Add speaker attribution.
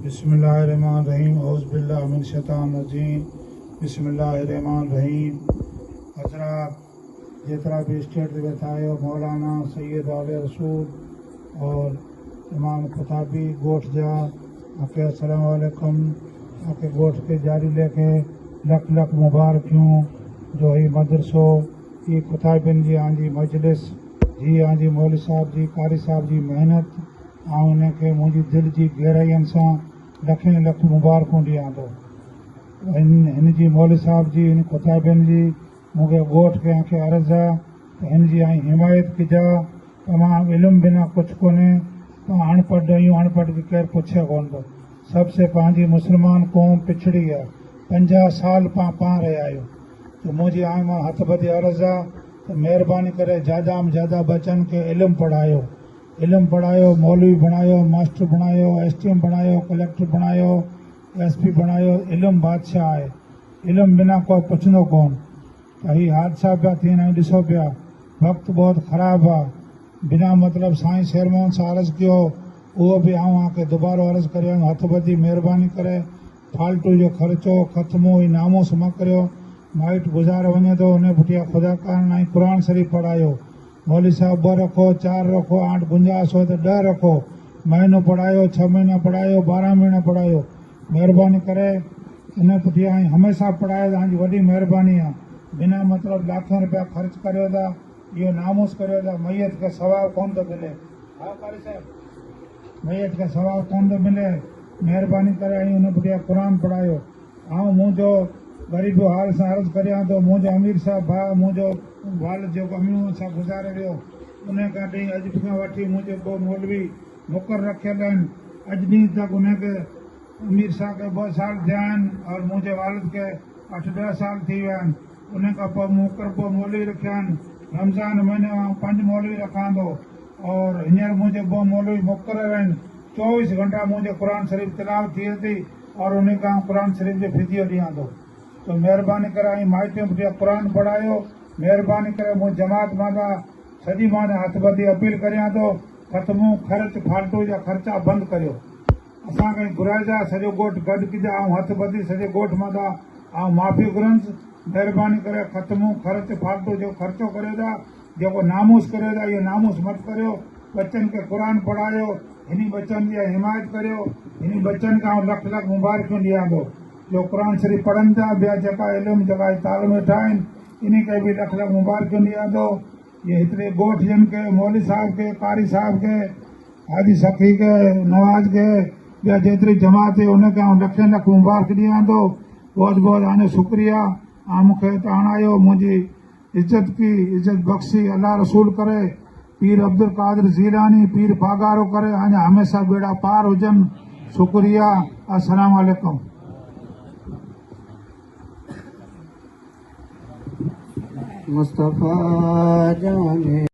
Speaker 1: बिस्मिल्लाहिर्रहमानिर्रहीम औज़ुबिल्लाहि मिनश शैतानिर्रजीम बिस्मिल्लाहिर्रहमानिर्रहीम। हज़रात जेतरा भी स्टेट में वेठा आहियो, मौलाना सैयद आले रसूल और इमाम ख़ताबी गोठ जा आके अस्सलाम वालेकुम। आके गोठ के जारी लेके लख लख मुबारकियूं जो ही मदरसो ही ख़ताबिन जी आंजी मजलिस जी आंजी मौलवी साहब जी कारी साहब जी मेहनत ऐं उनखे मुंहिंजी दिलि जी गहराइयुनि सां लखें लख मुबारकूं ॾियां थो। हिन जी मौलवी साहब जी हिन ख़ताबिन जी मूंखे ॻोठ खे आंखे अर्ज़ु आहे त हिन जी ऐं हिमायत कजा। तमामु इल्मु बिना कुझु कोन्हे। तव्हां अणपढ़ आहियूं, अणपढ़ खे केरु पुछे कोन थो। सबसे पंहिंजी मुस्लमान क़ौम पिछड़ी आहे। 50 साल पाण रहिया आहियूं। त मुंहिंजी हाणे मां हथ ॿधी अर्ज़ु आहे त महिरबानी करे ज़्यादा में ज़्यादा बचनि खे इल्मु पढ़ायो, मौलवी बणायो, मास्टर बणायो, STM बणायो, कलेक्टर बणायो, SP बणायो। इल्मु बादशाह आहे। इल्मु बिना को पुछंदो कोन। त हीअ हादसा पिया थियनि ऐं ॾिसो पिया वक़्तु बहुत ख़राबु आहे। बिना मतिलबु साईं शेरमोहन सां अर्ज़ु कयो, उहो बि आके दुबारो अर्ज़ु करियो, हथ ॿधी महिरबानी करे फालतू जो ख़र्चो ख़त्मो ई नामूस न करियो। माइट गुज़ारे वञे थो, उन पुठियां ख़ुदा कान ऐं क़ुर शरीफ़ पढ़ायो। मौलवी साहब 2 रखो, 4 रखो, 8 गुंजाइश हो त 10 रखो। महीनो पढ़ायो, 6 महीना पढ़ायो, 12 महीना पढ़ायो। महिरबानी करे इन पुठियां ऐं हमेशह पढ़ायो। तव्हांजी वॾी महिरबानी आहे। बिना मतिलबु लाखों रुपया ख़र्च करियो था, इहो नामूस करियो था। मैयत खे सवाबु कोन थो मिले। हा कारी साहिब, मैयत खे सवाबु कोन थो मिले। महिरबानी करे ऐं उन पुठियां क़ुर पढ़ायो। ऐं मुंहिंजो ग़रीब हाल सां अर्ज़ु करियां थो, मुंहिंजो अमीर साहब भाउ मुंहिंजो वाल जेको अमीर सां गुज़ारे वियो, उन खां ॾेई अॼु खां वठी मुंहिंजे 2 मौलवी मुक़ररु रखियल आहिनि। अॼु ॾींहुं तक उनखे अमीर साहब खे 2 साल थिया आहिनि और मुंहिंजे वालिद खे 8-10 साल थी विया आहिनि। उन खां पोइ मुक़ररु मौलवी रखिया आहिनि। रमज़ान महीने में 5 मौलवी रखां थो और हींअर मुंहिंजे 2 मौलवी मुक़ररु आहिनि। 24 घंटा मुंहिंजे क़ुर शरीफ़ तिलावत थिए थी और उन खां क़ुर शरीफ़ जो फिदियो ॾियां थो। तो महिरबानी करे ऐं माइटनि पुठियां क़ुर पढ़ायो। महिरबानी करे मुंहिंजी जमात मां सॼी मां हथ ॿधी अपील करियां थो, ख़त्मो ख़र्च फालतू जा ख़र्चा बंदि करियो। असांखे घुराइज आहे सॼो ॻोठ गॾु कजा ऐं हथ ॿधी सॼे ॻोठ मां ऐं माफ़ी घुरंसि। महिरबानी करे ख़त्मो ख़र्च फालतू जो ख़र्चो करियो था, जेको नामूस करियो था इहो नामूस मत करियो। बच्चनि खे क़ुर पढ़ायो, हिन बच्चनि जी हिमायत करियो। हिन बच्चनि खां लख लख मुबारकियूं ॾियां थो जो क़ुर शरीफ़ पढ़नि था। ॿिया जेका इल्मु जेका तालीम वेठा आहिनि, इन खे बि लख लख मुबारकियूं ॾियां थो। ये हिकिड़े ॻोठ जन के मौलवी साहब के कारी साहब के हाजी सखी के नवाज के ॿिया जेतिरी जमात है उनखे लखें लख मुबारक ॾियां थो। बहुत बहुत आने शुक्रिया। मूंखे हिते आणायो, मुंहिंजी इज़त बख़्शी अल्लाह रसूल करे। पीर अब्दुल कादिर ज़ीलानी पीर पागारो करे अञा हमेशह बेड़ा पार हुजनि। शुक्रिया। अस्सलाम वालेकुम।
Speaker 2: मुस्तफा जाने